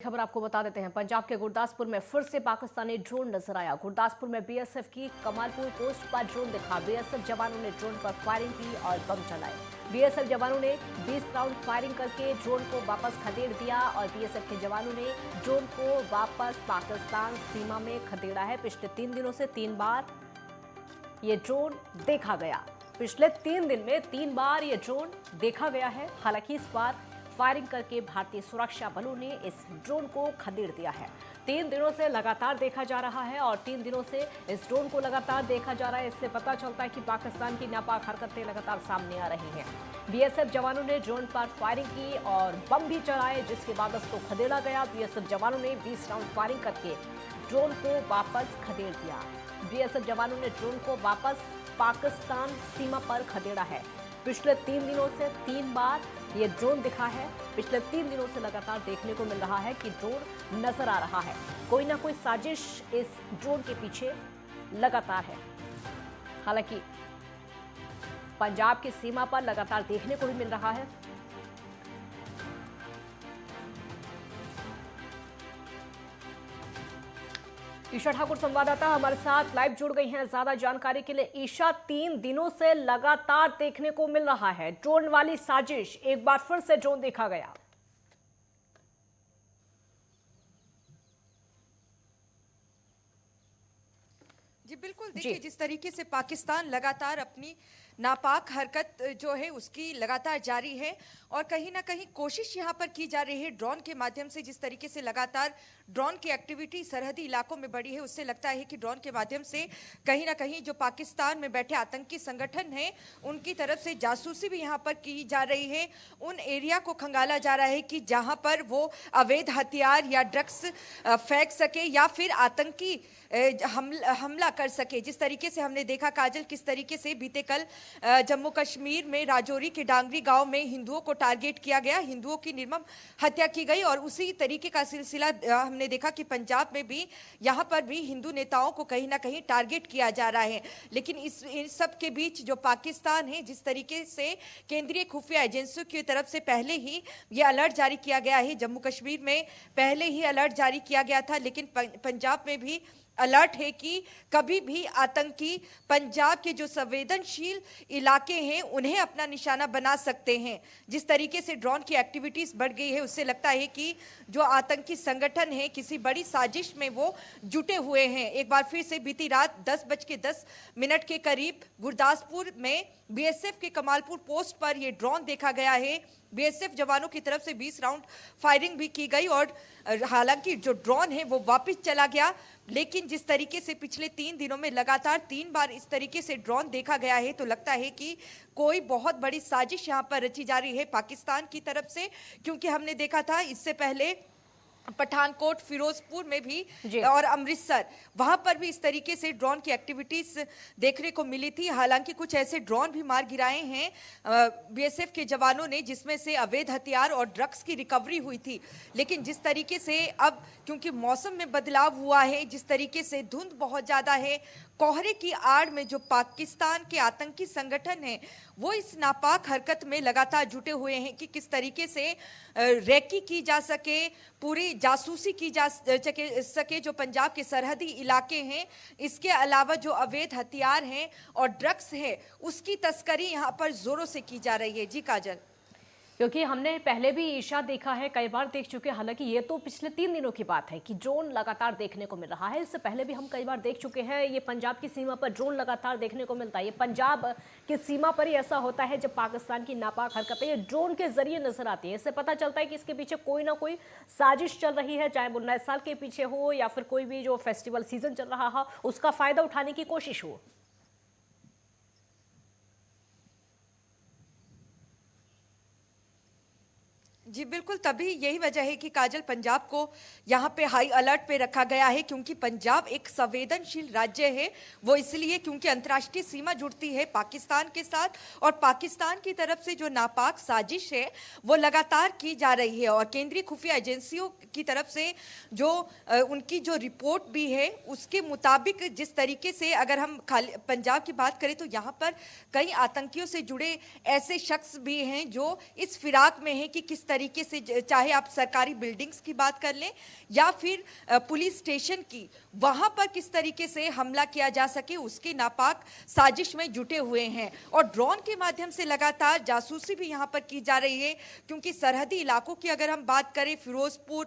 खबर आपको बता देते हैं। पंजाब के गुरदासपुर में फिर से पाकिस्तानी ड्रोन नजर आया। गुरदासपुर में बीएसएफ की कमालपुर पोस्ट पर ड्रोन दिखा। बीएसएफ जवानों ने ड्रोन पर फायरिंग की और बम चलाए। बीएसएफ जवानों ने 20 राउंड फायरिंग करके ड्रोन को वापस खदेड़ दिया और बीएसएफ के जवानों ने ड्रोन को वापस पाकिस्तान सीमा में खदेड़ा है। पिछले 3 दिनों से 3 बार ये ड्रोन देखा गया। पिछले 3 दिन में 3 बार ये ड्रोन देखा गया है। हालांकि इस बार फायरिंग करके भारतीय सुरक्षा बलों ने इस ड्रोन को खदेड़ दिया है। 3 दिनों से लगातार देखा जा रहा है और 3 दिनों से इस ड्रोन को लगातार देखा जा रहा है। इससे पता चलता है कि पाकिस्तान की नापाक हरकतें लगातार सामने आ रही हैं। बीएसएफ जवानों ने ड्रोन पर फायरिंग की और बम भी चलाए, जिसके बाद उसको खदेड़ा गया। बीएसएफ जवानों ने 20 राउंड फायरिंग करके ड्रोन को वापस खदेड़ दिया। बीएसएफ जवानों ने ड्रोन को वापस पाकिस्तान सीमा पर खदेड़ा है। पिछले 3 दिनों से 3 बार ये ड्रोन दिखा है। पिछले 3 दिनों से लगातार देखने को मिल रहा है कि ड्रोन नजर आ रहा है। कोई ना कोई साजिश इस ड्रोन के पीछे लगातार है। हालांकि पंजाब की सीमा पर लगातार देखने को भी मिल रहा है। ईशा ठाकुर संवाददाता हमारे साथ लाइव जुड़ गई हैं ज्यादा जानकारी के लिए। ईशा, 3 दिनों से लगातार देखने को मिल रहा है ड्रोन वाली साजिश। एक बार फिर से ड्रोन देखा गया। जी बिल्कुल, देखिए जिस तरीके से पाकिस्तान लगातार अपनी नापाक हरकत जो है उसकी लगातार जारी है और कहीं ना कहीं कोशिश यहाँ पर की जा रही है ड्रोन के माध्यम से। जिस तरीके से लगातार ड्रोन की एक्टिविटी सरहदी इलाकों में बढ़ी है, उससे लगता है कि ड्रोन के माध्यम से कहीं ना कहीं जो पाकिस्तान में बैठे आतंकी संगठन हैं उनकी तरफ से जासूसी भी यहाँ पर की जा रही है। उन एरिया को खंगाला जा रहा है कि जहाँ पर वो अवैध हथियार या ड्रग्स फेंक सके या फिर आतंकी हमला कर सके। जिस तरीके से हमने देखा काजल, किस तरीके से बीते कल जम्मू कश्मीर में राजौरी के डांगरी गांव में हिंदुओं को टारगेट किया गया, हिंदुओं की निर्मम हत्या की गई। और उसी तरीके का सिलसिला हमने देखा कि पंजाब में भी यहां पर भी हिंदू नेताओं को कहीं ना कहीं टारगेट किया जा रहा है। लेकिन इन सब के बीच जो पाकिस्तान है, जिस तरीके से केंद्रीय खुफिया एजेंसियों की तरफ से पहले ही ये अलर्ट जारी किया गया है, जम्मू कश्मीर में पहले ही अलर्ट जारी किया गया था, लेकिन पंजाब में भी अलर्ट है कि कभी भी आतंकी पंजाब के जो संवेदनशील इलाके हैं उन्हें अपना निशाना बना सकते हैं। जिस तरीके से ड्रोन की एक्टिविटीज बढ़ गई है, उससे लगता है कि जो आतंकी संगठन है किसी बड़ी साजिश में वो जुटे हुए हैं। एक बार फिर से बीती रात 10:10 के करीब गुरदासपुर में बीएसएफ के कमालपुर पोस्ट पर यह ड्रोन देखा गया है। बीएसएफ जवानों की तरफ से 20 राउंड फायरिंग भी की गई और हालांकि जो ड्रोन है वो वापस चला गया। लेकिन जिस तरीके से पिछले 3 दिनों में लगातार 3 बार इस तरीके से ड्रोन देखा गया है, तो लगता है कि कोई बहुत बड़ी साजिश यहाँ पर रची जा रही है पाकिस्तान की तरफ से। क्योंकि हमने देखा था इससे पहले पठानकोट, फिरोजपुर में भी और अमृतसर, वहां पर भी इस तरीके से ड्रोन की एक्टिविटीज देखने को मिली थी। हालांकि कुछ ऐसे ड्रोन भी मार गिराए हैं बीएसएफ के जवानों ने, जिसमें से अवैध हथियार और ड्रग्स की रिकवरी हुई थी। लेकिन जिस तरीके से अब क्योंकि मौसम में बदलाव हुआ है, जिस तरीके से धुंध बहुत ज्यादा है, कोहरे की आड़ में जो पाकिस्तान के आतंकी संगठन है वो इस नापाक हरकत में लगातार जुटे हुए हैं कि किस तरीके से रेकी की जा सके, पूरी जासूसी की जा सके जो पंजाब के सरहदी इलाके हैं। इसके अलावा जो अवैध हथियार हैं और ड्रग्स है उसकी तस्करी यहाँ पर जोरों से की जा रही है। जी काजल, क्योंकि हमने पहले भी ईशा देखा है, कई बार देख चुके हैं। हालांकि ये तो पिछले 3 दिनों की बात है कि ड्रोन लगातार देखने को मिल रहा है। इससे पहले भी हम कई बार देख चुके हैं ये पंजाब की सीमा पर ड्रोन लगातार देखने को मिलता है। ये पंजाब की सीमा पर ही ऐसा होता है जब पाकिस्तान की नापाक हरकतें ये ड्रोन के जरिए नजर आती है। इससे पता चलता है कि इसके पीछे कोई ना कोई साजिश चल रही है, चाहे वो नए साल के पीछे हो या फिर कोई भी जो फेस्टिवल सीजन चल रहा हो उसका फायदा उठाने की कोशिश हो। जी बिल्कुल, तभी यही वजह है कि काजल पंजाब को यहाँ पे हाई अलर्ट पे रखा गया है। क्योंकि पंजाब एक संवेदनशील राज्य है, वो इसलिए क्योंकि अंतर्राष्ट्रीय सीमा जुड़ती है पाकिस्तान के साथ और पाकिस्तान की तरफ से जो नापाक साजिश है वो लगातार की जा रही है। और केंद्रीय खुफिया एजेंसियों की तरफ से जो उनकी जो रिपोर्ट भी है उसके मुताबिक जिस तरीके से अगर हम खाली पंजाब की बात करें तो यहाँ पर कई आतंकियों से जुड़े ऐसे शख्स भी हैं जो इस फिराक में हैं कि किस तरीके से चाहे आप सरकारी बिल्डिंग्स की बात कर लें या फिर पुलिस स्टेशन की, वहां पर किस तरीके से हमला किया जा सके उसकी नापाक साजिश में जुटे हुए हैं। और ड्रोन के माध्यम से लगातार जासूसी भी यहां पर की जा रही है, क्योंकि सरहदी इलाकों की अगर हम बात करें, फिरोजपुर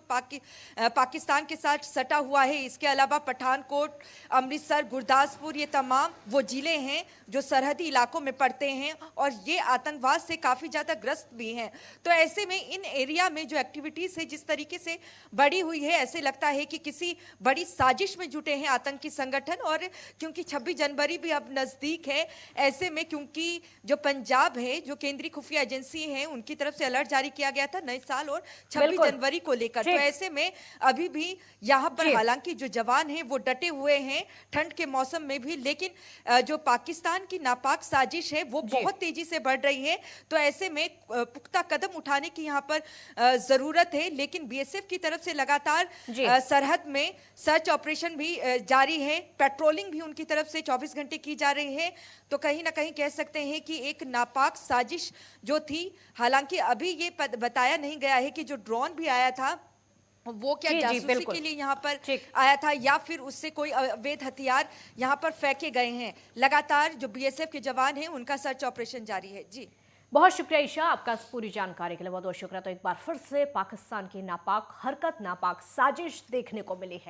पाकिस्तान के साथ सटा हुआ है, इसके अलावा पठानकोट, अमृतसर, गुरदासपुर, ये तमाम वो जिले हैं जो सरहदी इलाकों में पड़ते हैं और ये आतंकवाद से काफी ज्यादा ग्रस्त भी हैं। तो ऐसे में इन एरिया में जो एक्टिविटीज है जिस तरीके से बढ़ी हुई है, ऐसे लगता है कि किसी बड़ी साजिश में जुटे हैं आतंकी संगठन। और क्योंकि 26 जनवरी भी अब नजदीक है, ऐसे में क्योंकि जो पंजाब है, जो केंद्रीय खुफिया एजेंसी है, उनकी तरफ से अलर्ट जारी किया गया था नए साल और 26 जनवरी को लेकर, तो ऐसे में अभी भी यहाँ पर हालांकि जो जवान हैं वो डटे हुए हैं ठंड के मौसम में भी, लेकिन जो पाकिस्तान की नापाक साजिश है वो बहुत तेजी से बढ़ रही है। तो ऐसे में पुख्ता कदम उठाने की यहाँ पर जरूरत है। लेकिन बीएसएफ की तरफ से लगातार सरहद में सर्च ऑपरेशन भी जारी है, पेट्रोलिंग भी उनकी तरफ से 24 घंटे की जा रही है। तो कहीं ना कहीं कह सकते हैं कि एक नापाक साजिश जो थी, हालांकि अभी ये बताया नहीं गया है कि जो ड्रोन भी आया था वो क्या जासूसी के लिए यहाँ पर आया था या फिर उससे कोई अवैध हथियार यहाँ पर फेंके गए हैं। लगातार जो बीएसएफ के जवान हैं उनका सर्च ऑपरेशन जारी है। जी बहुत शुक्रिया ईशा, आपका इस पूरी जानकारी के लिए बहुत बहुत शुक्रिया। तो एक बार फिर से पाकिस्तान की नापाक हरकत, नापाक साजिश देखने को मिली है।